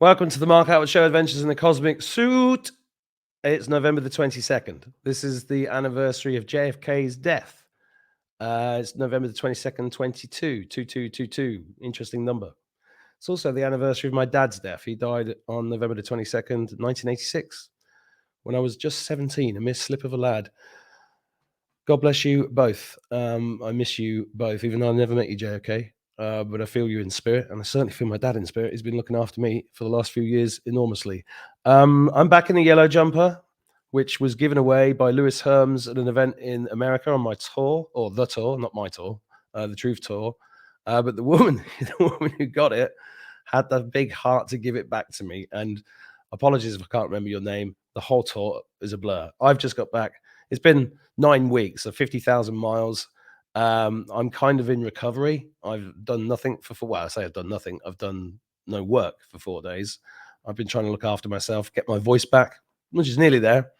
Welcome to the Mark Attwood Show, Adventures in the Cosmic Suit. It's November the 22nd. This is the anniversary of JFK's death. It's November the 22nd, 2222. Interesting number. It's also the anniversary of my dad's death. He died on November the 22nd, 1986, when I was just 17, a mere slip of a lad. God bless you both. I miss you both, even though I never met you, JFK. But I feel you in spirit, and I certainly feel my dad in spirit. He's been looking after me for the last few years enormously. I'm back in the yellow jumper, which was given away by Lewis Herms at an event in America on my tour, or the tour, not my tour, the Truth Tour. But the woman who got it had the big heart to give it back to me. And apologies if I can't remember your name. The whole tour is a blur. I've just got back. It's been 9 weeks of 50,000 miles. I'm kind of in recovery. I've done nothing well, I say I've done nothing. I've done no work for 4 days. I've been trying to look after myself, get my voice back, which is nearly there.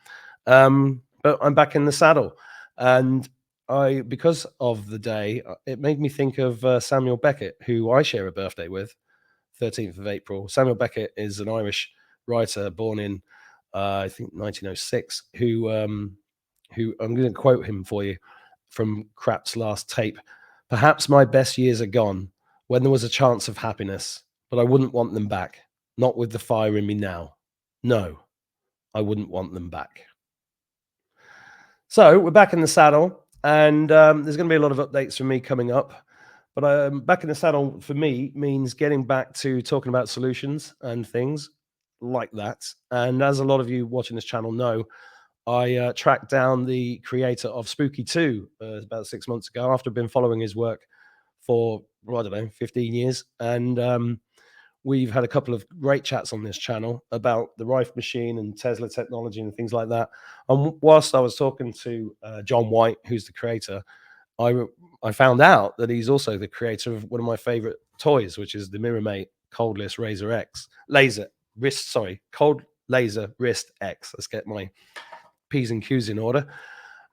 But I'm back in the saddle. And because of the day, it made me think of Samuel Beckett, who I share a birthday with, 13th of April. Samuel Beckett is an Irish writer born in, I think, 1906, who I'm going to quote him for you from Krapp's last tape. Perhaps my best years are gone, when there was a chance of happiness, but I wouldn't want them back. Not with the fire in me now. No, I wouldn't want them back. So we're back in the saddle, and there's going to be a lot of updates from me coming up. But back in the saddle for me means getting back to talking about solutions and things like that. And as a lot of you watching this channel know, I tracked down the creator of Spooky 2 about 6 months ago, after I've been following his work for, well, I don't know, 15 years. And we've had a couple of great chats on this channel about the Rife machine and Tesla technology and things like that. And whilst I was talking to John White, who's the creator, I found out that he's also the creator of one of my favorite toys, which is the Mirrormate Cold Laser Wrist X. Let's get my P's and Q's in order.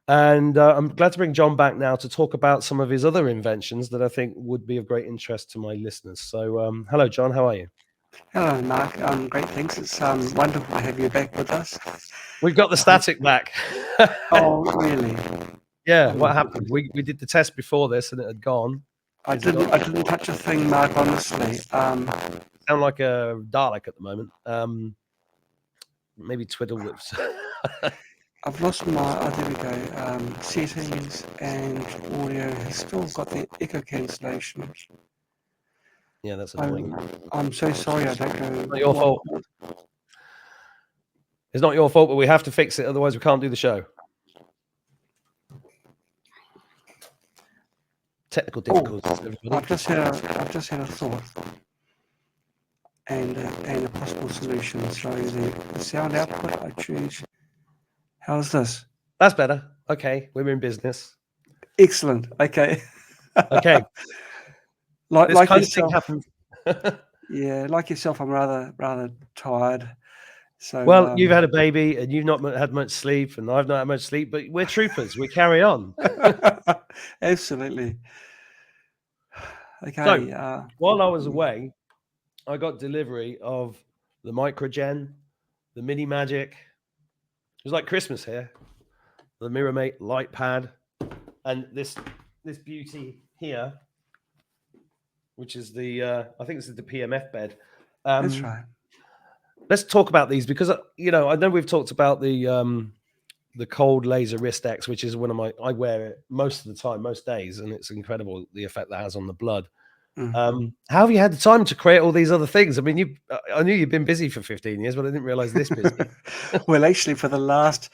And I'm glad to bring John back now to talk about some of his other inventions that I think would be of great interest to my listeners. So hello, John. How are you? Hello, Mark. Great, thanks. It's wonderful to have you back with us. We've got the static back. Oh, really? Yeah. What happened? We did the test before this, and it had gone. I didn't touch a thing, Mark. Honestly. Sound like a Dalek at the moment. Maybe twiddle lips. I've lost my. Oh, there we go. Settings and audio has still got the echo cancellation. Yeah, that's annoying. I'm so sorry. I don't know. It's not your fault. It's not your fault, but we have to fix it. Otherwise, we can't do the show. Technical difficulties. I've just had a thought and a possible solution. So the sound output I choose. How's this? That's better. Okay, we're in business. Excellent. Okay. Okay. like kind yourself. Of thing happens. Yeah, like yourself, I'm rather tired. So well, you've had a baby and you've not had much sleep, and I've not had much sleep, but we're troopers. We carry on. Absolutely. Okay. So, while I was away, I got delivery of the Microgen, the Mini Magic. It was like Christmas here. The Mirrormate light pad, and this beauty here, which is the I think this is the PEMF bed. That's right. Let's talk about these, because I know we've talked about the Cold Laser Wrist X, which is I wear it most of the time, most days, and it's incredible the effect that has on the blood. How have you had the time to create all these other things? I mean, I knew you've been busy for 15 years, but I didn't realize this busy. Well, actually, for the last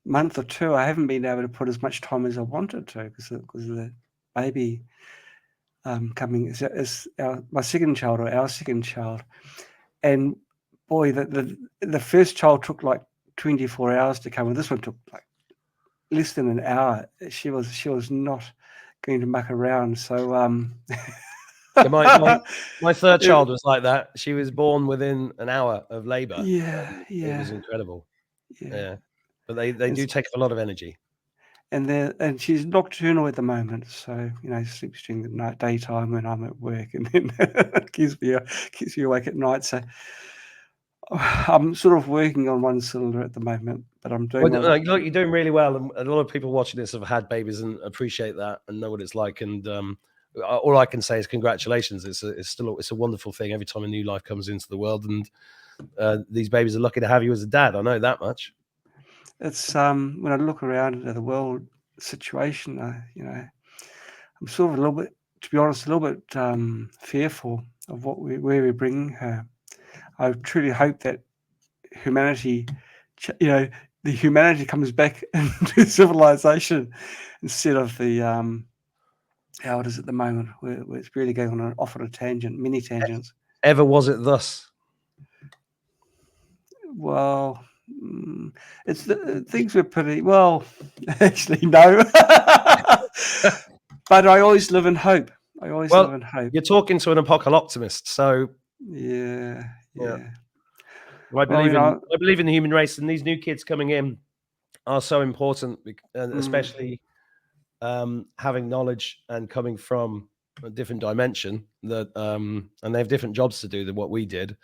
month or two, I haven't been able to put as much time as I wanted to because of the baby coming is my second child, or our second child. And boy, the first child took like 24 hours to come, and this one took like less than an hour. She was not going to muck around. So yeah, my third child was like that. She was born within an hour of labor. Yeah. It was incredible. Yeah. But they do take a lot of energy. And she's nocturnal at the moment, so sleeps during the daytime when I'm at work, and then keeps me awake at night. So I'm sort of working on one cylinder at the moment, but I'm doing Well, my. look, you're doing really well, and a lot of people watching this have had babies and appreciate that and know what it's like. And all I can say is congratulations. It's a wonderful thing every time a new life comes into the world, and these babies are lucky to have you as a dad. I know that much. It's when I look around at the world situation, I'm sort of a little bit, to be honest, a little bit fearful of where we're bringing her. I truly hope that humanity, the humanity comes back into civilization instead of the how it is at the moment, where it's really going off on a tangent, many tangents. Ever was it thus? Well, it's things were pretty well. Actually, no. But I always live in hope. I always live in hope. You're talking to an apocalyptimist, so Yeah. I believe in the human race, and these new kids coming in are so important, and especially having knowledge and coming from a different dimension that, and they have different jobs to do than what we did.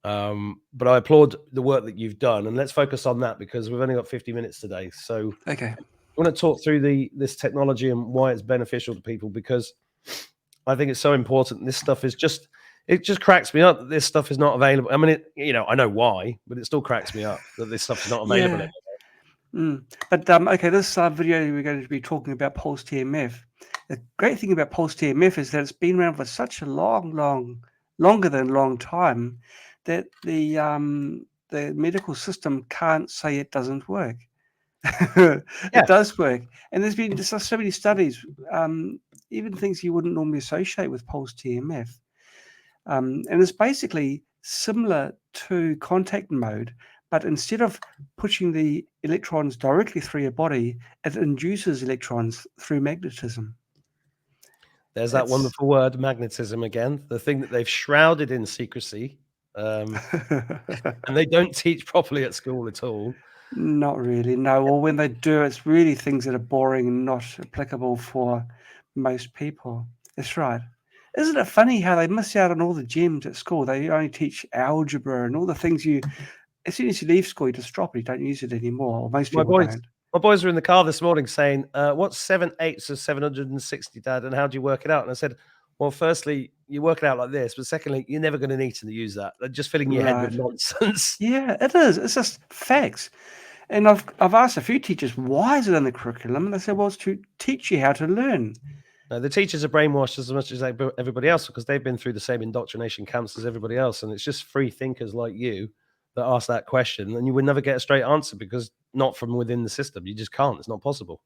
But I applaud the work that you've done, and let's focus on that because we've only got 50 minutes today. So, okay, I want to talk through this technology and why it's beneficial to people, because I think it's so important. This stuff is it just cracks me up that this stuff is not available. I mean, I know why, but it still cracks me up that this stuff is not available anymore. But okay, this video we're going to be talking about pulse TMF. The great thing about pulse TMF is that it's been around for such a longer than long time, that the medical system can't say it doesn't work. It does work, and there's been just so many studies, even things you wouldn't normally associate with pulse TMF, and it's basically similar to contact mode, but instead of pushing the electrons directly through your body, it induces electrons through magnetism. There's that wonderful word, magnetism, again, the thing that they've shrouded in secrecy, and they don't teach properly at school at all. Not really, no. Or when they do, it's really things that are boring and not applicable for most people. That's right. Isn't it funny how they miss out on all the gems at school? They only teach algebra and all the things as soon as you leave school, you just drop it. You don't use it anymore. Or most people don't. My boys were in the car this morning saying, what's 7/8 of 760, Dad? And how do you work it out? And I said, well, firstly, you work it out like this. But secondly, you're never going to need to use that. They're just filling your head with nonsense. Yeah, it is. It's just facts. And I've asked a few teachers, why is it in the curriculum? And they said, well, it's to teach you how to learn. No, the teachers are brainwashed as much as everybody else, because they've been through the same indoctrination camps as everybody else. And it's just free thinkers like you that ask that question, and you would never get a straight answer, because not from within the system. You just can't. It's not possible.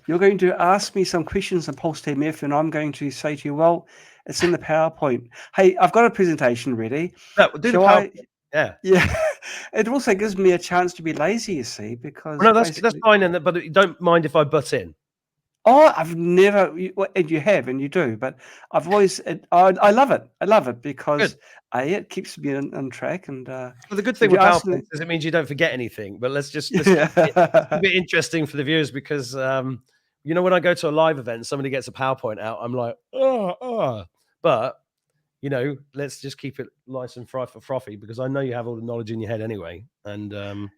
You're going to ask me some questions on pulse TMF, and I'm going to say to you, well, it's in the PowerPoint. Hey, I've got a presentation ready. No, do the PowerPoint. Yeah. It also gives me a chance to be lazy, you see, because no, that's fine. But you don't mind if I butt in. Oh, I've never, and you have, and you do, but I've always, I love it. I love it because it keeps me on track. And well, the good thing with PowerPoint is it means you don't forget anything. But let's it's a bit interesting for the viewers, because when I go to a live event, somebody gets a PowerPoint out, I'm like, but let's just keep it nice and frothy, because I know you have all the knowledge in your head anyway. And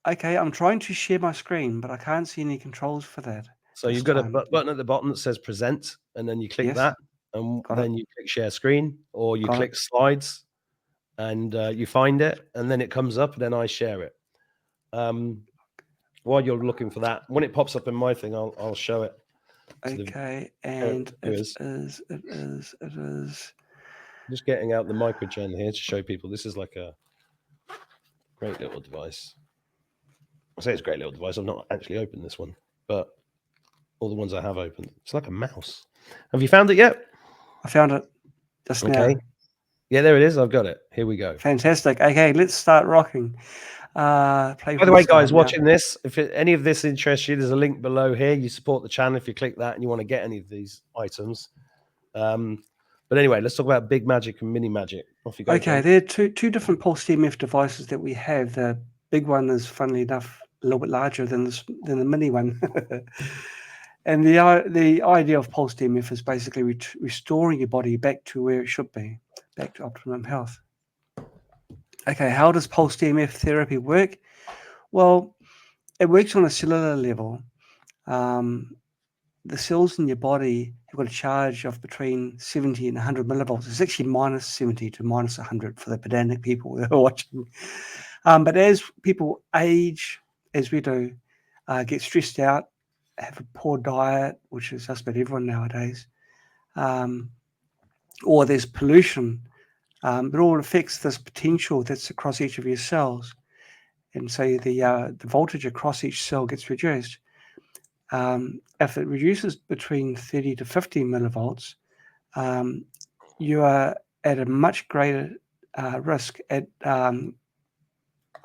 okay, I'm trying to share my screen, but I can't see any controls for that. So you've got a button at the bottom that says present, and then you click that, and then you click share screen, or you click slides, and you find it, and then it comes up, and then I share it. While you're looking for that, when it pops up in my thing, I'll show it. Okay, and it is. Just getting out the microgen here to show people this is like a great little device. I say it's a great little device. I've not actually opened this one, but all the ones I have opened, it's like a mouse. Have you found it yet? I found it just now. Yeah, there it is. I've got it. Here we go. Fantastic. Okay, let's start rocking. By the way, guys, watching this, if any of this interests you, there's a link below here. You support the channel if you click that and you want to get any of these items. But anyway, let's talk about Big Magic and Mini Magic. Off you go. Okay, there are two different pulse TMF devices that we have. The big one is, funnily enough, a little bit larger than the mini one. And the idea of pulsed EMF is basically restoring your body back to where it should be, back to optimum health. Okay, how does pulsed EMF therapy work? Well, it works on a cellular level. The cells in your body have got a charge of between 70 and 100 millivolts. It's actually minus 70 to minus 100 for the pedantic people that are watching. But as people age, as we do, get stressed out, have a poor diet, which is just about everyone nowadays, or there's pollution, it all affects this potential that's across each of your cells. And so the voltage across each cell gets reduced. If it reduces between 30 to 50 millivolts, you are at a much greater risk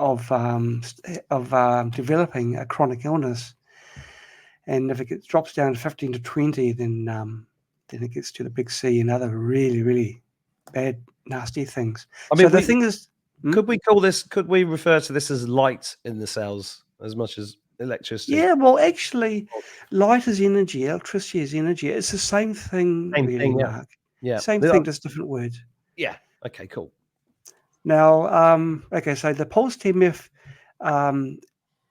of developing a chronic illness. And if it drops down to 15 to 20, then it gets to the big C and other really, really bad, nasty things. I mean, so the thing is, could we refer to this as light in the cells as much as electricity? Yeah, well, actually, light is energy, electricity is energy. It's the same thing, Same really, thing, yeah. Mark. Yeah. Same thing, just different words. Yeah. Okay, cool. Now, okay, so the pulsed EMF,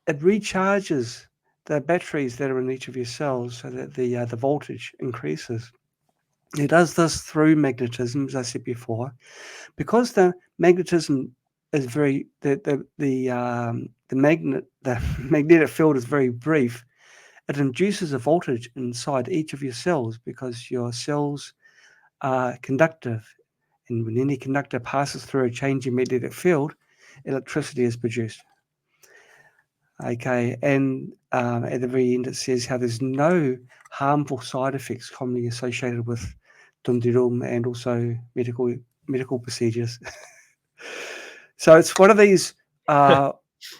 it recharges the batteries that are in each of your cells so that the voltage increases. It does this through magnetism, as I said before, because the magnetism is very the magnetic field is very brief. It induces a voltage inside each of your cells because your cells are conductive, and when any conductor passes through a change in magnetic field, electricity is produced. Okay, and at the very end it says how there's no harmful side effects commonly associated with dum-de-dum and also medical procedures. So it's one of these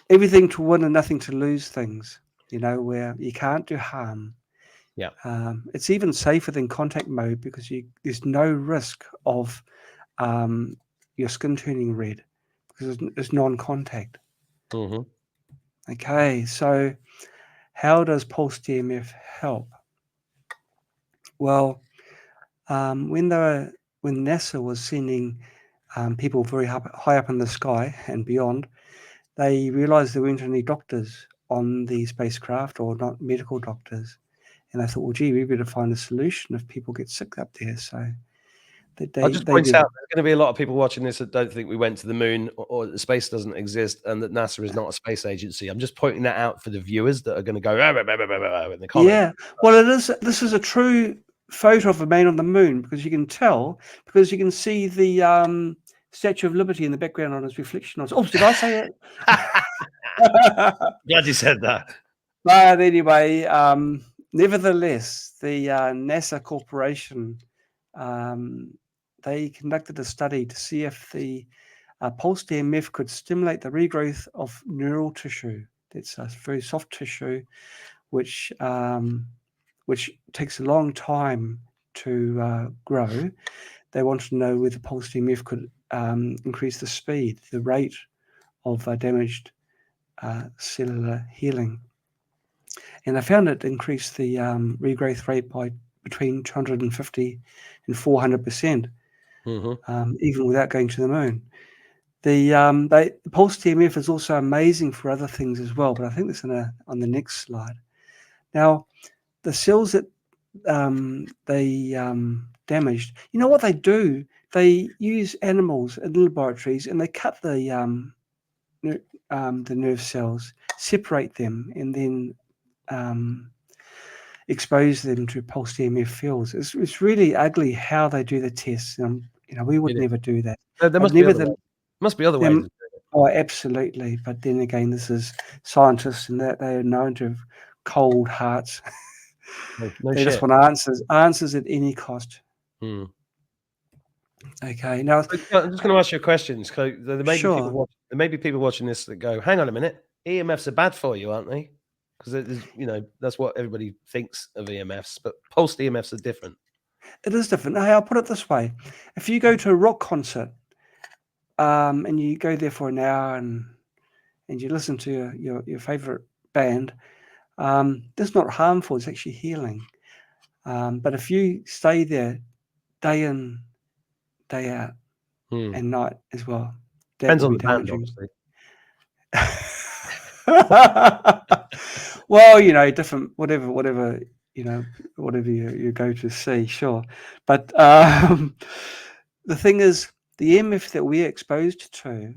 everything to win and nothing to lose things, where you can't do harm. Yeah. It's even safer than contact mode because there's no risk of your skin turning red because it's non-contact. Mm-hmm. Okay, so how does pulsed EMF help? Well, when NASA was sending people very high up in the sky and beyond, they realized there weren't any doctors on the spacecraft, or not medical doctors. And I thought, well, gee, we better find a solution if people get sick up there. So I'll just point out there's going to be a lot of people watching this that don't think we went to the moon, or that space doesn't exist, and that NASA is not a space agency. I'm just pointing that out for the viewers that are going to go in the comments. Yeah, well, this is a true photo of a man on the moon because you can see the Statue of Liberty in the background on its reflection. Oh, did I say it? Glad you said that. But anyway, nevertheless, the NASA Corporation, they conducted a study to see if the pulsed EMF could stimulate the regrowth of neural tissue. That's a very soft tissue, which takes a long time to grow. They wanted to know whether pulsed EMF could increase the speed, the rate of damaged cellular healing. And I found it increased the regrowth rate by between 250 and 400%, even without going to the moon. The pulsed EMF is also amazing for other things as well, but I think that's on the next slide. Now, the cells that they damaged, you know what they do? They use animals in laboratories and they cut the nerve cells, separate them, and then expose them to pulsed EMF fields. It's really ugly how they do the tests. We would never do that. There must be other ways. Oh, absolutely. But then again, this is scientists, and that they are known to have cold hearts. They just want answers at any cost. Okay. Now, I'm just going to ask you a question. There may be people watching this that go, "Hang on a minute, EMFs are bad for you, aren't they?" Because that's what everybody thinks of EMFs, but pulsed EMFs are different. It is different. Hey, I'll put it this way: if you go to a rock concert, and you go there for an hour and you listen to your favorite band, That's not harmful, it's actually healing. But if you stay there day in, day out, and night as well, that Depends will on be the band, damaging. obviously. Well, different, whatever you go to see, sure. But the thing is, the EMF that we're exposed to,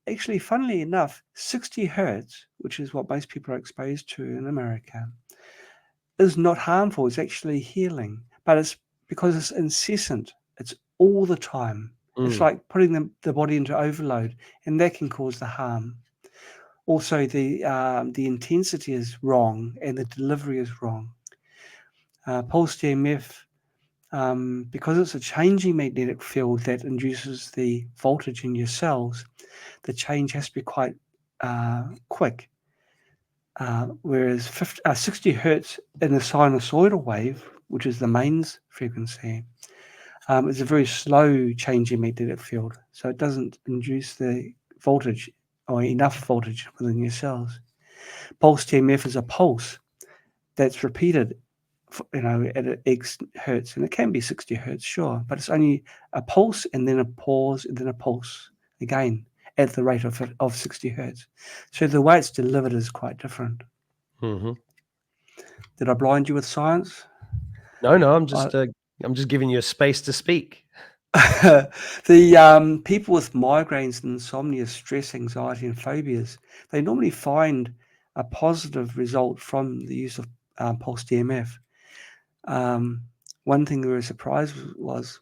actually, funnily enough, 60 hertz, which is what most people are exposed to in America, is not harmful. It's actually healing, but it's because it's incessant. It's all the time. It's like putting the body into overload, and that can cause the harm. Also, the intensity is wrong and the delivery is wrong. Pulsed EMF, because it's a changing magnetic field that induces the voltage in your cells, the change has to be quite quick. Whereas 60 hertz in a sinusoidal wave, which is the mains frequency, is a very slow changing magnetic field. So it doesn't induce the voltage or enough voltage within your cells. Pulsed EMF is a pulse that's repeated, at X hertz, and it can be 60 hertz, sure, but it's only a pulse and then a pause and then a pulse again at the rate of 60 hertz. So the way it's delivered is quite different. Mm-hmm. Did I blind you with science? No, I'm just giving you a space to speak. The people with migraines and insomnia, stress, anxiety, and phobias, they normally find a positive result from the use of pulsed EMF. One thing we were surprised was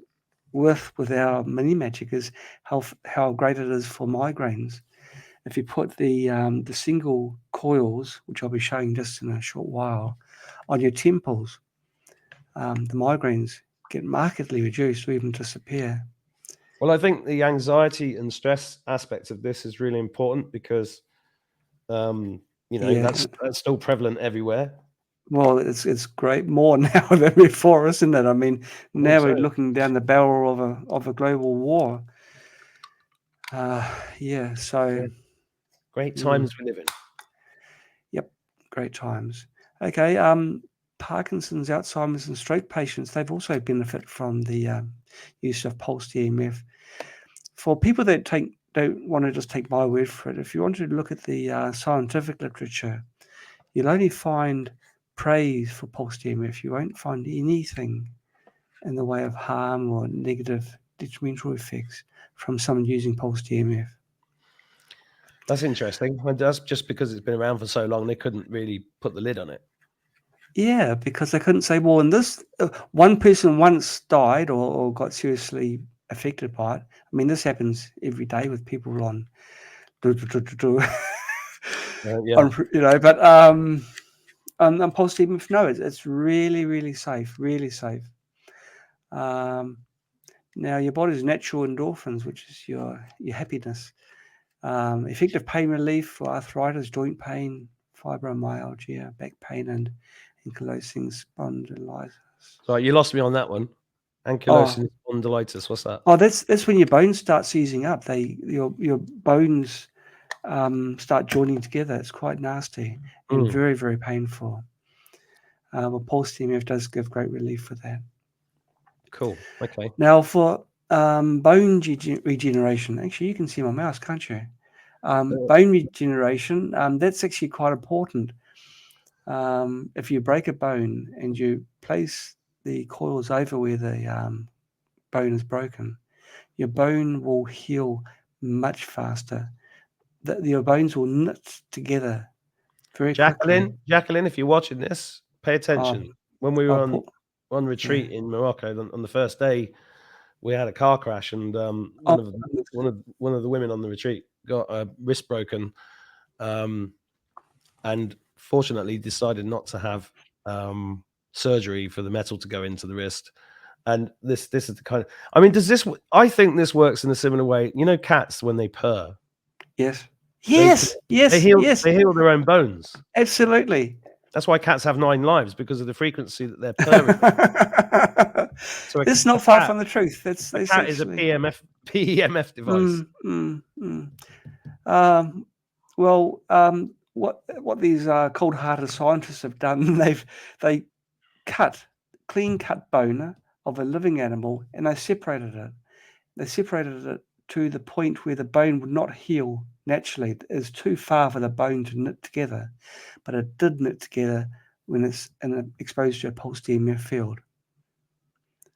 with our mini magic is how great it is for migraines. If you put the single coils, which I'll be showing just in a short while, on your temples, the migraines get markedly reduced or even disappear. Well, I think the anxiety and stress aspect of this is really important because, that's still prevalent everywhere. Well, it's great more now than before, isn't it? I mean, now we're so. looking down the barrel of a global war. So Great times we live in. Yep, great times. Okay, Parkinson's, Alzheimer's, and stroke patients, they've also benefit from the use of pulsed EMF. For people that don't want to just take my word for it, if you want to look at the scientific literature, you'll only find praise for pulsed EMF. You won't find anything in the way of harm or negative detrimental effects from someone using pulsed EMF. That's interesting. That's just because it's been around for so long, they couldn't really put the lid on it. Yeah, because they couldn't say, well, in this, one person once died or got seriously affected by it. I mean, this happens every day with people on, Yeah. but on pulsed EMF, no, it's really, really safe, really safe. Now, your body's natural endorphins, which is your happiness. Effective pain relief for arthritis, joint pain, fibromyalgia, back pain, and ankylosing spondylitis. So you lost me on that one. Ankylosing spondylitis. What's that? Oh, that's when your bones start seizing up. Your bones start joining together. It's quite nasty and very, very painful. Well, pulsed EMF does give great relief for that. Cool. Okay. Now for bone regeneration, actually, you can see my mouse, can't you? Bone regeneration, that's actually quite important. If you break a bone and you place the coils over where the bone is broken, your bone will heal much faster. Your bones will knit together very quickly. Jacqueline, if you're watching this, pay attention. When we were on retreat in Morocco on the first day, we had a car crash, and one of the women on the retreat got a wrist broken, and fortunately decided not to have surgery for the metal to go into the wrist. And this is the kind of, I mean, I think this works in a similar way. You know, cats when they purr. Yes. They heal their own bones. Absolutely. That's why cats have 9 lives, because of the frequency that they're purring. So it's not far from the truth. That's a cat is a PEMF device. Well, what these cold-hearted scientists have done, they clean cut bone of a living animal, and they separated it. They separated it to the point where the bone would not heal naturally. It is too far for the bone to knit together, but it did knit together when it's exposed to a pulsed EMF field.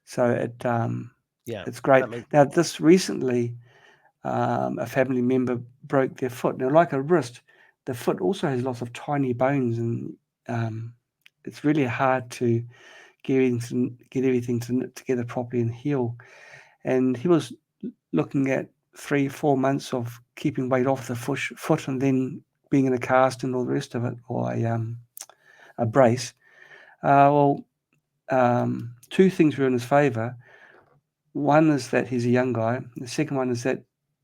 So it's great. Now, this recently, a family member broke their foot. Now, like a wrist, the foot also has lots of tiny bones, and it's really hard to get everything to knit together properly and heal. And he was looking at 3-4 months of keeping weight off the foot and then being in a cast and all the rest of it, or a brace. Two things were in his favour. One is that he's a young guy. The second one is that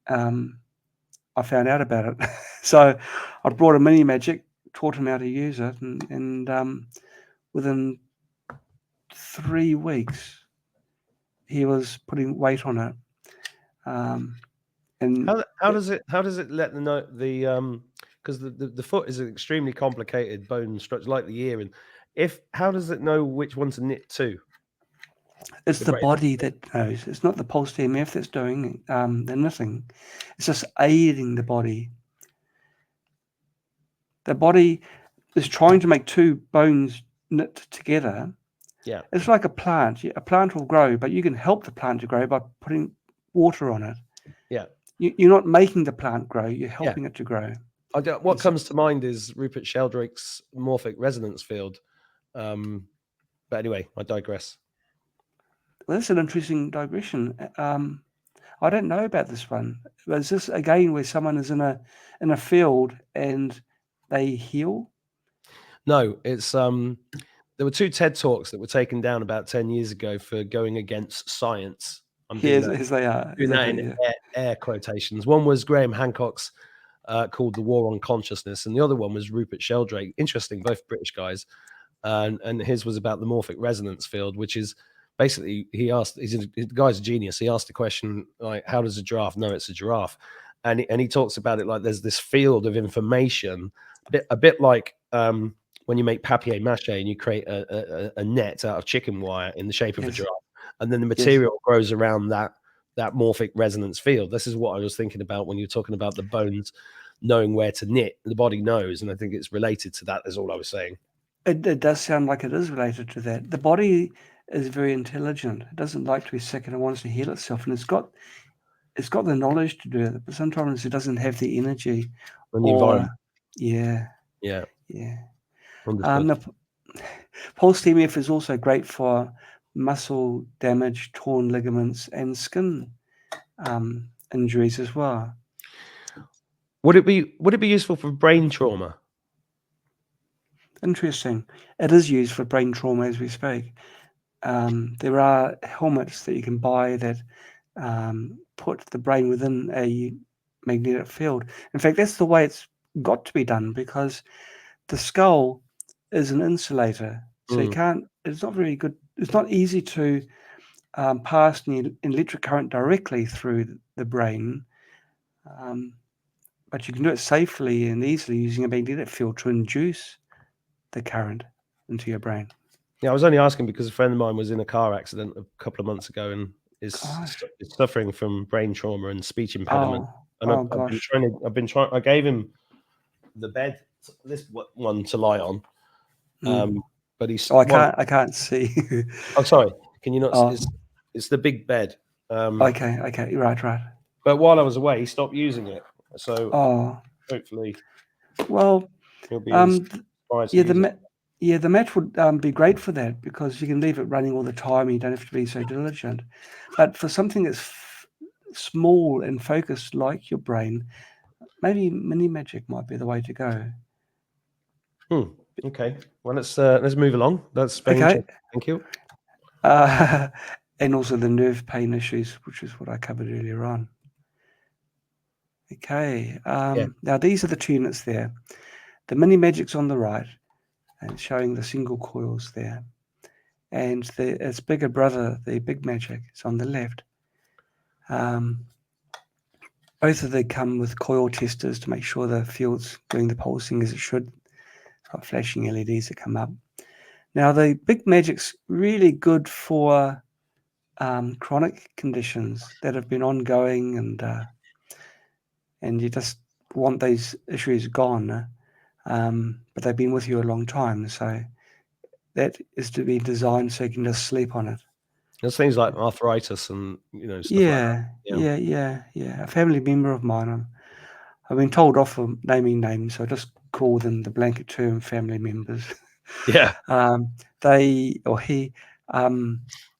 I found out about it. So I brought a mini magic, taught him how to use it, and within 3 weeks he was putting weight on it. And how does it let them know because the foot is an extremely complicated bone structure, like the ear, and how does it know which one to knit to? It's the body that knows. It's not the pulsed EMF that's doing the knitting. It's just aiding the body. The body is trying to make two bones knit together. Yeah. It's like a plant. A plant will grow, but you can help the plant to grow by putting water on it. Yeah. You're not making the plant grow. You're helping it to grow. What comes to mind is Rupert Sheldrake's morphic resonance field. But anyway, I digress. Well, that's an interesting digression. I don't know about this one. Is this again where someone is in a field and they heal? No, it's there were 2 TED Talks that were taken down about 10 years ago for going against science. I'm doing that, as they are. doing that in air quotations. One was Graham Hancock's called The War on Consciousness, and the other one was Rupert Sheldrake. Interesting, both British guys. And his was about the morphic resonance field, which is basically, the guy's a genius. He asked the question, like, how does a giraffe know it's a giraffe? And he talks about it like there's this field of information, a bit like when you make papier-mâché and you create a net out of chicken wire in the shape of a giraffe, and then the material grows around that morphic resonance field. This is what I was thinking about when you're talking about the bones knowing where to knit. The body knows, and I think it's related to that, is all I was saying. It does sound like it is related to that. The body is very intelligent. It doesn't like to be sick, and it wants to heal itself. And it's got the knowledge to do it, but sometimes it doesn't have the energy and the environment. Yeah. Pulsed EMF is also great for muscle damage, torn ligaments, and skin injuries as well. Would it be useful for brain trauma? Interesting. It is used for brain trauma as we speak. There are helmets that you can buy that put the brain within a magnetic field. In fact, that's the way it's got to be done, because the skull is an insulator. So you can't, it's not very good. It's not easy to pass an electric current directly through the brain. But you can do it safely and easily using a magnetic field to induce the current into your brain. Yeah, I was only asking because a friend of mine was in a car accident a couple of months ago and is suffering from brain trauma and speech impediment. I've been trying. I gave him the bed, this one to lie on, but he's. I can't see. Oh, sorry. Can you not? It's the big bed. Okay, right. But while I was away, he stopped using it. So hopefully, well, he'll be inspired. The mat would be great for that, because you can leave it running all the time. You don't have to be so diligent. But for something that's small and focused like your brain, maybe mini magic might be the way to go. Okay. Well, let's move along. That's very interesting. Thank you. And also the nerve pain issues, which is what I covered earlier on. Okay. Now these are the 2 units there. The mini magic's on the right, and showing the single coils there. And its bigger brother, the big magic, is on the left. both of them come with coil testers to make sure the field's doing the pulsing as it should. It's got flashing LEDs that come up. Now, the Big Magic's really good for chronic conditions that have been ongoing, and you just want those issues gone, but they've been with you a long time. So that is to be designed so you can just sleep on it. There's things like arthritis and stuff like that. Yeah. A family member of mine. I've been told off for naming names, so I just call them the blanket term family members. Yeah. He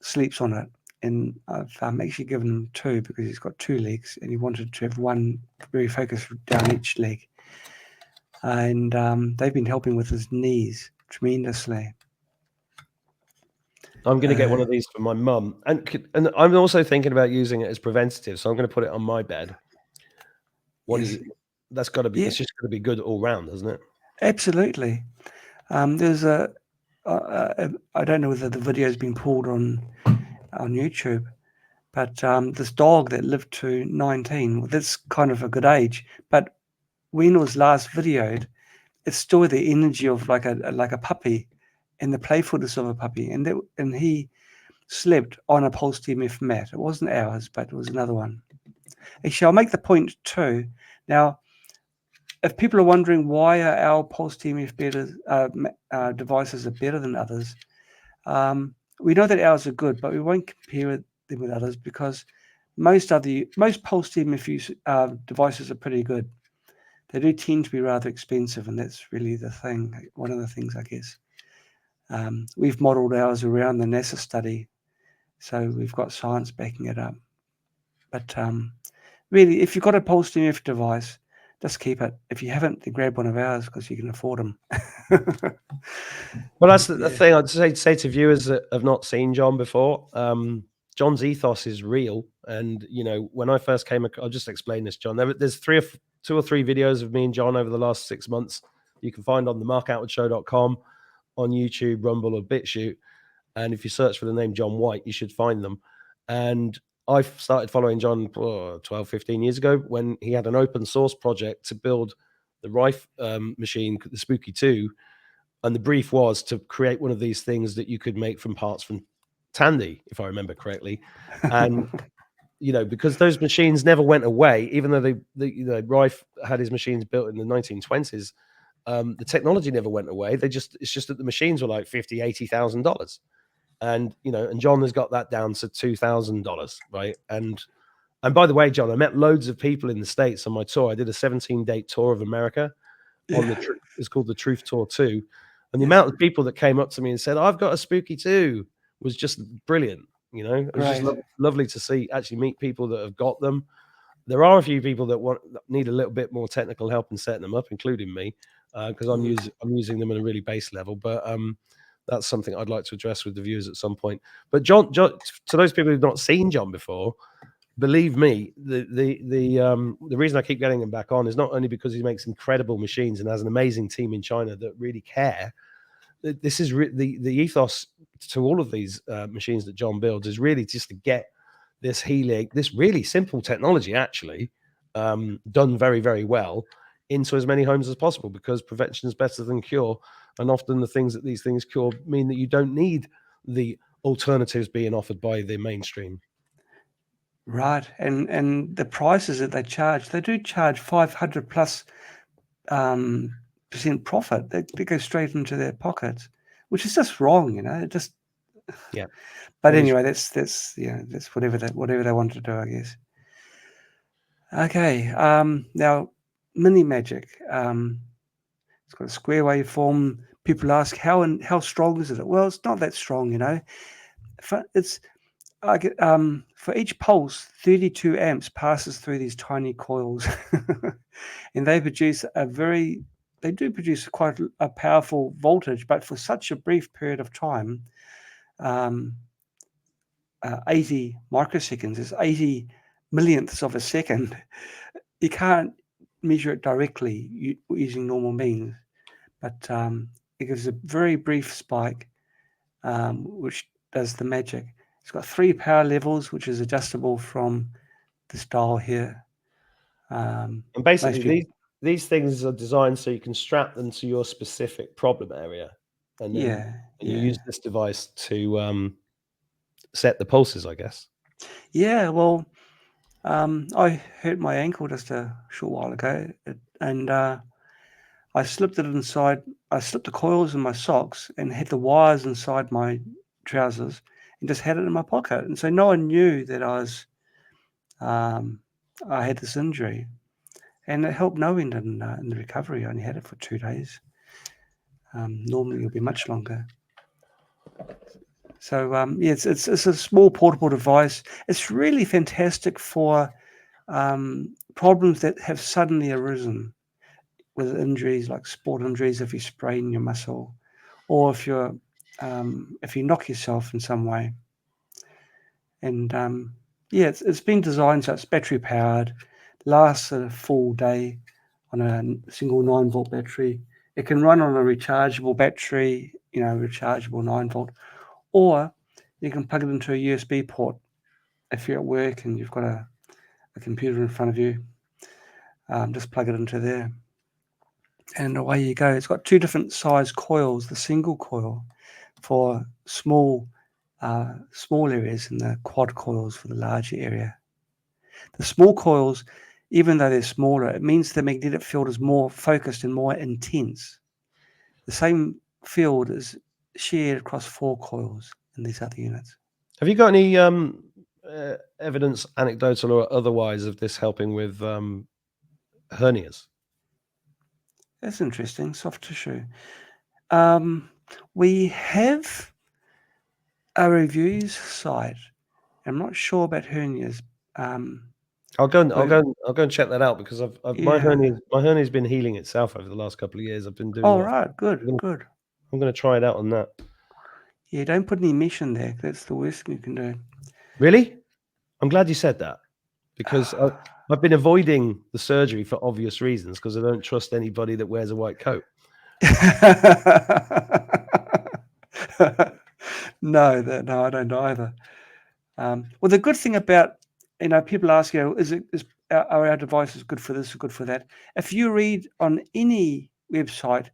sleeps on it, and I've actually given him 2 because he's got 2 legs, and he wanted to have one very focused down each leg. And they've been helping with his knees tremendously. I'm going to get one of these for my mum, and I'm also thinking about using it as preventative. So I'm going to put it on my bed. What Yes. do you? That's got to be. Yeah. It's just going to be good all round, isn't it? Absolutely. There's I don't know whether the video has been pulled on YouTube, but this dog that lived to 19, well, that's kind of a good age. But when it was last videoed, it's still the energy of like a puppy and the playfulness of a puppy. And he slept on a pulse TMF mat. It wasn't ours, but it was another one. Actually, I'll make the point too. Now, if people are wondering why are our pulse TMF devices are better than others, we know that ours are good, but we won't compare them with others because most pulse TMF devices are pretty good. They do tend to be rather expensive, and that's really the thing. One of the things, I guess. We've modelled ours around the NASA study, so we've got science backing it up. But really, if you've got a pulse TMF device, just keep it. If you haven't, then grab one of ours because you can afford them. Well, that's the thing I'd say to viewers that have not seen John before. John's ethos is real, and when I first came, I'll just explain this, John. There's 2 or 3 videos of me and John over the last 6 months. You can find on the markattwoodshow.com, on YouTube, Rumble, or BitChute. And if you search for the name John White, you should find them. And I started following John 12, 15 years ago when he had an open source project to build the Rife machine, the Spooky 2. And the brief was to create one of these things that you could make from parts from Tandy, if I remember correctly. And, because those machines never went away, even though Rife had his machines built in the 1920s, the technology never went away. It's just that the machines were like $50,000, $80,000. And John has got that down to $2,000, right? And by the way, John, I met loads of people in the States on my tour. I did a 17-day tour of America on it's called the Truth Tour 2. And the amount of people that came up to me and said, "I've got a Spooky 2," was just brilliant. It was just lovely to actually meet people that have got them. There are a few people that need a little bit more technical help in setting them up, including me, because I'm using them at a really base level. But that's something I'd like to address with the viewers at some point. But John, to those people who've not seen John before, believe me, the reason I keep getting him back on is not only because he makes incredible machines and has an amazing team in China that really care. This is the ethos to all of these machines that John builds is really just to get this healing, this really simple technology actually done very, very well into as many homes as possible, because prevention is better than cure. And often the things that these things cure mean that you don't need the alternatives being offered by the mainstream. Right. And the prices that they do charge 500 plus percent profit. They go straight into their pockets, which is just wrong, It just Yeah. But anyway, that's whatever they want to do, I guess. Okay. Now Mini Magic. It's got a square waveform. People ask how strong is it? Well, it's not that strong, It's for each pulse, 32 amps passes through these tiny coils, and they do produce quite a powerful voltage, but for such a brief period of time, 80 microseconds is 80 millionths of a second. You can't measure it directly using normal means, but it gives a very brief spike, which does the magic. It's got 3 power levels, which is adjustable from this dial here. And basically, people, these things are designed so you can strap them to your specific problem area, and then you use this device to set the pulses, I guess. Yeah, well, I hurt my ankle just a short while ago, and I slipped it inside. I slipped the coils in my socks and had the wires inside my trousers, and just had it in my pocket. And so no one knew that I had this injury, and it helped no end in the recovery. I only had it for 2 days. Normally it'll be much longer. So yeah, it's a small portable device. It's really fantastic for problems that have suddenly arisen with injuries, like sport injuries, if you sprain your muscle, or if you knock yourself in some way. And yeah, it's been designed so it's battery powered, lasts a full day on a single 9-volt battery. It can run on a rechargeable battery, rechargeable 9-volt, or you can plug it into a USB port if you're at work and you've got a computer in front of you. Just plug it into there, and away you go. It's got 2 different size coils: the single coil for small areas, and the quad coils for the larger area. The small coils, even though they're smaller, it means the magnetic field is more focused and more intense. The same field is shared across 4 coils in these other units. Have you got any evidence, anecdotal or otherwise, of this helping with hernias? That's interesting. Soft tissue. We have a reviews site. I'm not sure about hernias. I'll go and check that out, because my hernia's been healing itself over the last couple of years. I've been doing. Oh, right, good. I'm going to try it out on that. Yeah, don't put any mesh in there. That's the worst thing you can do. Really? I'm glad you said that, because I've been avoiding the surgery for obvious reasons, because I don't trust anybody that wears a white coat. No, I don't either. Well, the good thing about, people ask, are our devices good for this or good for that? If you read on any website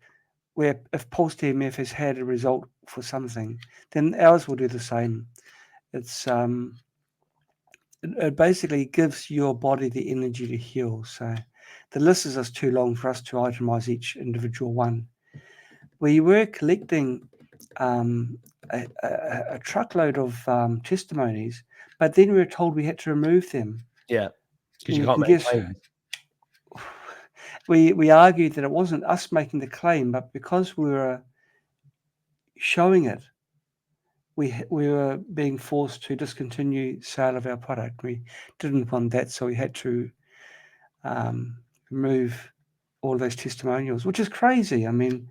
where if Pulse PEMF has had a result for something, then ours will do the same. It's it basically gives your body the energy to heal. So the list is just too long for us to itemize each individual one. We were collecting a truckload of testimonies, but then we were told we had to remove them. Yeah, because you can't make claims. We argued that it wasn't us making the claim, but because we were showing it, we were being forced to discontinue sale of our product. We didn't want that, so we had to remove all those testimonials, which is crazy. I mean,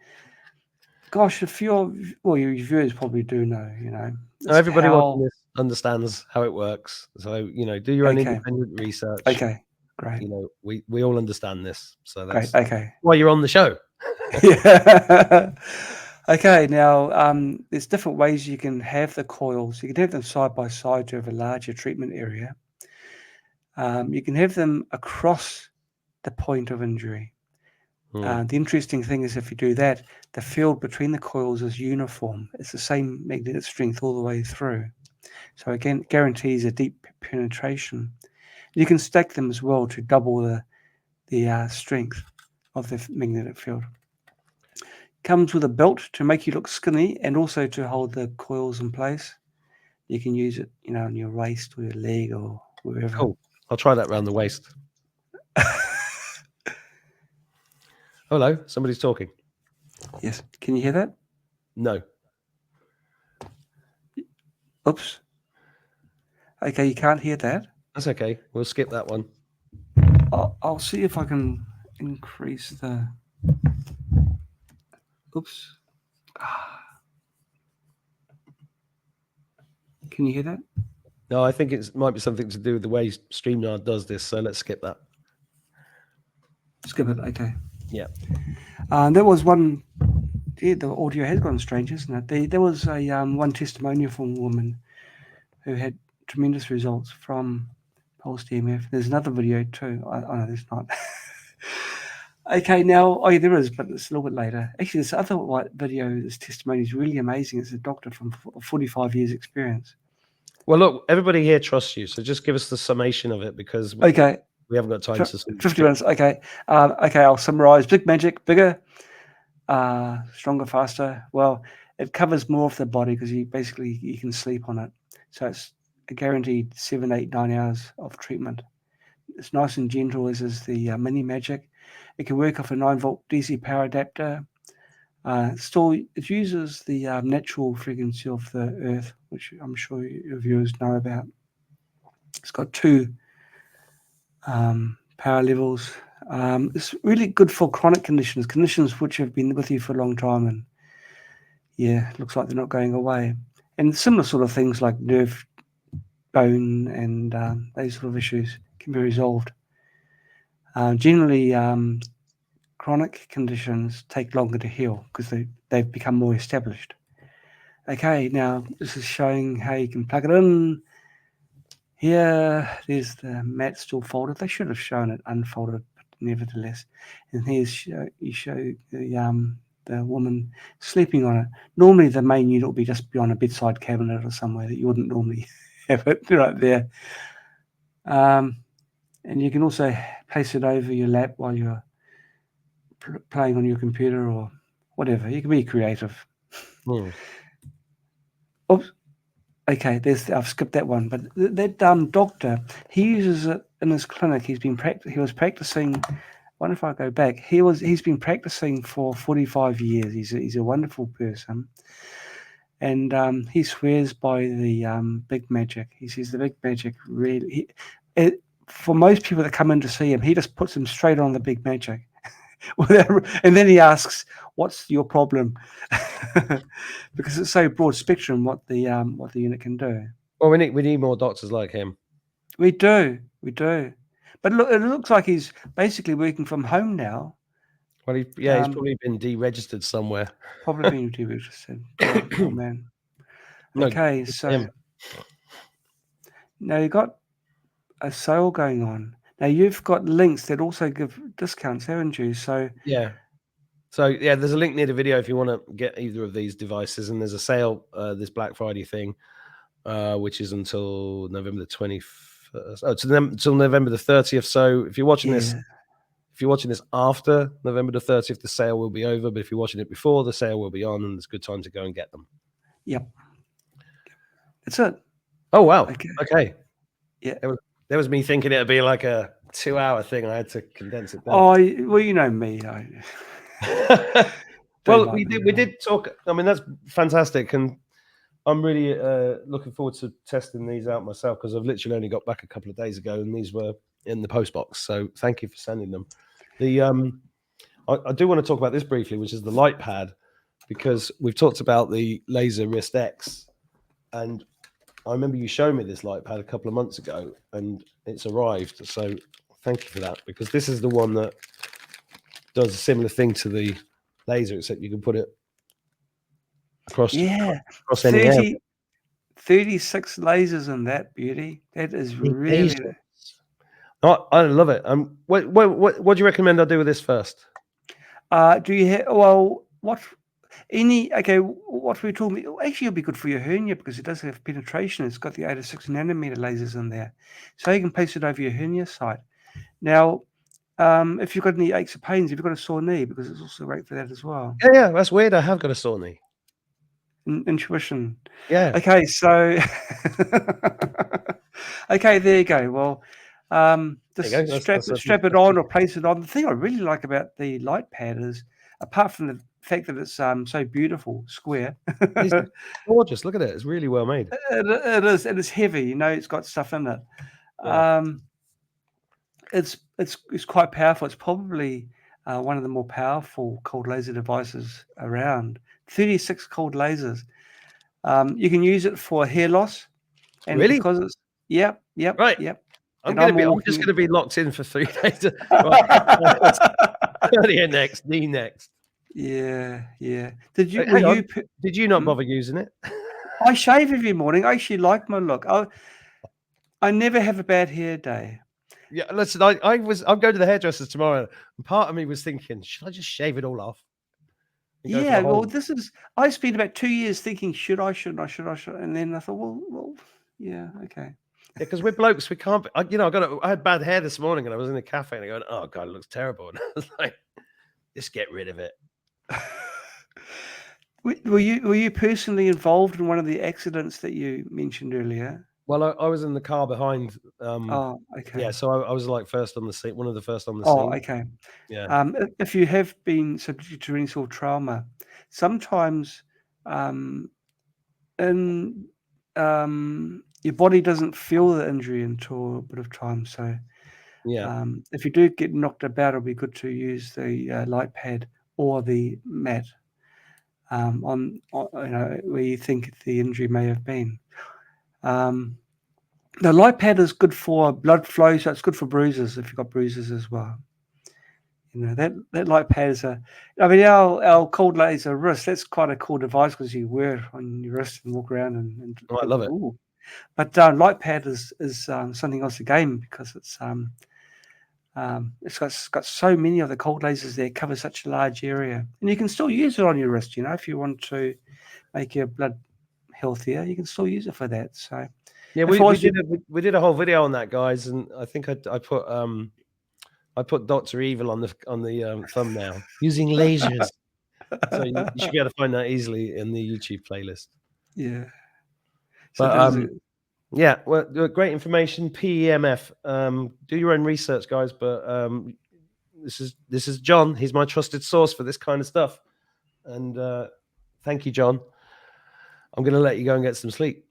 gosh, your viewers probably do know, Everybody watching this understands how it works. So, do your own independent research. Okay, great. We all understand this. So that's great. Okay. Why you're on the show. Yeah. Okay, now there's different ways you can have the coils. You can have them side by side to have a larger treatment area. You can have them across the point of injury. The interesting thing is, if you do that, the field between the coils is uniform. It's the same magnetic strength all the way through. So again, guarantees a deep penetration. You can stack them as well to double the strength of the magnetic field. Comes with a belt to make you look skinny and also to hold the coils in place. You can use it, on your waist or your leg or wherever. Cool. I'll try that around the waist. Hello, somebody's talking. Yes. Can you hear that? No. Oops. Okay, you can't hear that? That's okay. We'll skip that one. I'll see if I can increase the... Oops. Can you hear that? No, I think it might be something to do with the way StreamYard does this, so let's skip that. Skip it, okay. Yeah. There was one... Yeah, the audio has gone strange, isn't it? There was one testimonial from a woman who had tremendous results from pulsed EMF. There's another video too. Oh no, there's not. Okay, now, oh yeah, there is, but it's a little bit later. Actually, this other video, this testimony is really amazing. It's a doctor from 45 years experience. Well, look, everybody here trusts you, so just give us the summation of it, because Okay, we haven't got time to 50 minutes. Okay, I'll summarize. Big magic, bigger, stronger, faster. Well, it covers more of the body because you can sleep on it. So it's a guaranteed 7, 8, 9 hours of treatment. It's nice and gentle, as is the mini magic. It can work off a 9-volt DC power adapter. It uses the natural frequency of the earth, which I'm sure your viewers know about. It's got 2 power levels. It's really good for chronic conditions which have been with you for a long time, and yeah, it looks like they're not going away. And similar sort of things like nerve, bone, and those sort of issues can be resolved. Generally, chronic conditions take longer to heal because they've become more established. Okay, now this is showing how you can plug it in. Here, there's the mat still folded. They should have shown it unfolded, but nevertheless. And here's you show the woman sleeping on it. Normally, the main unit will be just be on a bedside cabinet or somewhere that you wouldn't normally have it right there. And you can also place it over your lap while you're playing on your computer or whatever. You can be creative. Oops. Okay, I've skipped that one. But that doctor, he uses it in his clinic. He was practicing. I wonder if I go back. He's been practicing for 45 years. He's a wonderful person, and he swears by the big magic. He says the big magic really. For most people that come in to see him, he just puts them straight on the big magic. And then he asks, "What's your problem?" Because it's so broad spectrum what the unit can do. Well, we need more doctors like him. We do. But look, it looks like he's basically working from home now. Well, he's probably been deregistered somewhere. Probably been deregistered. Oh man. Okay, no, so now you've got a sale going on. Now you've got links that also give discounts, haven't you? So yeah. So yeah, there's a link near the video if you want to get either of these devices, and there's a sale this Black Friday thing, which is until November the 21st. Oh, until November the 30th. So if you're watching this after November the 30th, the sale will be over. But if you're watching it before, the sale will be on, and it's a good time to go and get them. Yep. That's it. Oh wow. Okay. Yeah. That was me thinking it'd be like a 2-hour thing. I had to condense it down. Oh well, you know me. Well, we did talk. I mean, that's fantastic, and I'm really looking forward to testing these out myself because I've literally only got back a couple of days ago, and these were in the post box. So thank you for sending them. I do want to talk about this briefly, which is the light pad, because we've talked about the Laser Wrist X, and I remember you showing me this light pad a couple of months ago, and it's arrived. So thank you for that, because this is the one that does a similar thing to the laser, except you can put it across any area. 36 lasers in that beauty. That is really. Oh, I love it. What do you recommend I do with this first? Do you have what we're talking about, actually it'll be good for your hernia because it does have penetration. It's got the 8 or 6 nanometer lasers in there, so you can place it over your hernia site. Now, if you've got any aches or pains, if you've got a sore knee, because it's also great for that as well. Yeah, that's weird. I have got a sore knee. Intuition. Yeah. Okay, so okay, there you go. Well, just strap it on or place it on. The thing I really like about the light pad is, apart from the fact that it's so beautiful, square. It's gorgeous. Look at it. It's really well made. It is. It is heavy. You know, it's got stuff in it. Yeah. It's quite powerful. It's probably one of the more powerful cold laser devices around. 36 cold lasers. You can use it for hair loss. And really? Because it's right. Yep. I'm just going to be locked in for 3 days. Right. next, knee next. Yeah. Did you not bother using it? I shave every morning. I actually like my look. I never have a bad hair day. Yeah, listen, I'm going to the hairdressers tomorrow, and part of me was thinking, should I just shave it all off? And go for the Yeah, well, whole. I spent about 2 years thinking, should I, and then I thought, well, yeah, okay. Yeah, because we're blokes, we can't. I had bad hair this morning, and I was in a cafe, and I go, "Oh God, it looks terrible." And I was like, "Just get rid of it." Were you personally involved in one of the accidents that you mentioned earlier? Well, I was in the car behind. Oh, okay. Yeah, so I was like first on the scene, one of the first on the Oh, scene. okay. Yeah, If you have been subject to any sort of trauma, sometimes um, in your body doesn't feel the injury until a bit of time. So yeah, if you do get knocked about, it'll be good to use the light pad or the mat on where you think the injury may have been. The light pad is good for blood flow, so it's good for bruises if you've got bruises as well. That light pad is our cold laser wrist. That's quite a cool device because you wear it on your wrist and walk around and oh, I think, love it. ooh. But light pad is something else again because it's got so many of the cold lasers there, cover such a large area, and you can still use it on your wrist. If you want to make your blood healthier, you can still use it for that. So Yeah, if we did a whole video on that, guys, and I think I put Dr. Evil on the thumbnail using lasers. So you should be able to find that easily in the YouTube playlist. yeah. So But yeah, well, great information. PEMF. Do your own research, guys. But this is John. He's my trusted source for this kind of stuff. And thank you, John. I'm going to let you go and get some sleep.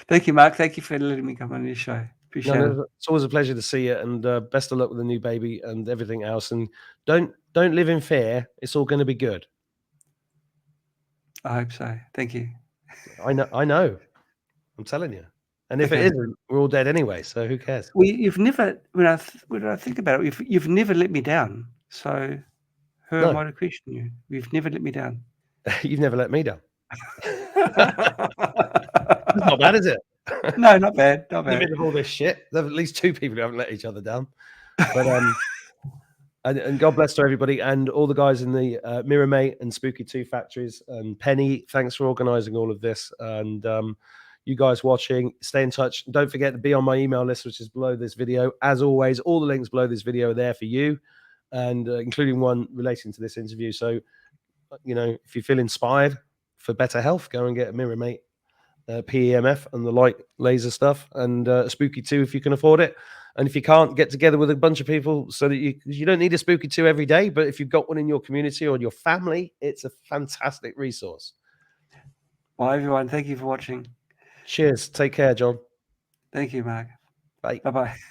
Thank you, Mark. Thank you for letting me come on your show. Appreciate it. It's always a pleasure to see you. And best of luck with the new baby and everything else. And don't live in fear. It's all going to be good. I hope so. Thank you. I know. I'm telling you. And if it isn't, we're all dead anyway. So who cares? Well, you've never, when I think about it, you've never let me down. So who am I to question you? You've never let me down. You've never let me down. It's not bad, is it? No, not bad. Not In the bad. middle of all this shit, there's at least two people who haven't let each other down. But and God bless to everybody and all the guys in the Mirror Mate and Spooky 2 factories and Penny. Thanks for organising all of this and you guys watching. Stay in touch. Don't forget to be on my email list, which is below this video. As always, all the links below this video are there for you, and including one relating to this interview. So, if you feel inspired for better health, go and get a Mirror Mate. PEMF and the light laser stuff and Spooky 2 if you can afford it. And if you can't, get together with a bunch of people so that you don't need a Spooky 2 every day, but if you've got one in your community or your family, it's a fantastic resource. Well, everyone, thank you for watching. Cheers. Take care, John. Thank you, Mark. Bye. Bye-bye.